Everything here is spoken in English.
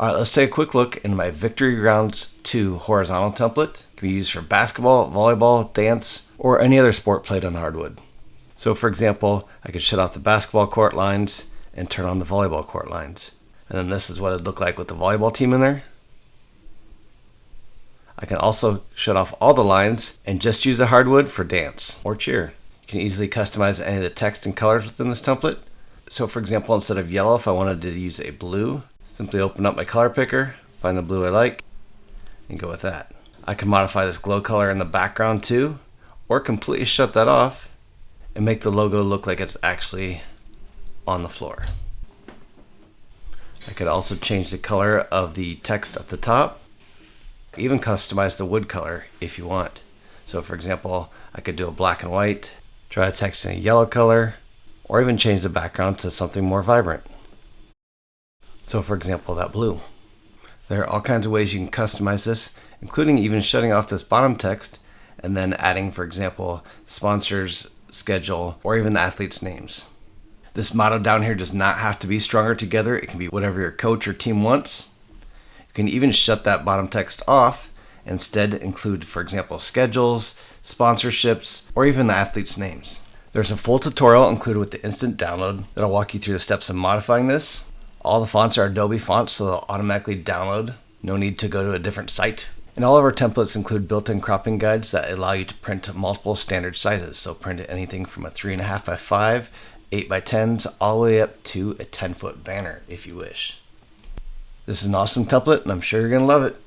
Alright, let's take a quick look into my Victory Grounds 2 horizontal template. It can be used for basketball, volleyball, dance, or any other sport played on hardwood. So for example, I could shut off the basketball court lines and turn on the volleyball court lines. And then this is what it'd look like with the volleyball team in there. I can also shut off all the lines and just use the hardwood for dance or cheer. You can easily customize any of the text and colors within this template. So for example, instead of yellow, if I wanted to use a blue, simply open up my color picker, find the blue I like, and go with that. I can modify this glow color in the background too, or completely shut that off and make the logo look like it's actually on the floor. I could also change the color of the text at the top, even customize the wood color if you want. So for example, I could do a black and white, try a text in a yellow color, or even change the background to something more vibrant. So for example, that blue. There are all kinds of ways you can customize this, including even shutting off this bottom text and then adding, for example, sponsors, schedule, or even the athletes' names. This motto down here does not have to be stronger together. It can be whatever your coach or team wants. You can even shut that bottom text off, instead include, for example, schedules, sponsorships, or even the athletes' names. There's a full tutorial included with the instant download that'll walk you through the steps of modifying this. All the fonts are Adobe fonts, so they'll automatically download. No need to go to a different site. And all of our templates include built-in cropping guides that allow you to print multiple standard sizes. So print anything from a 3.5 by 5, 8 by 10s, all the way up to a 10-foot banner if you wish. This is an awesome template, and I'm sure you're going to love it.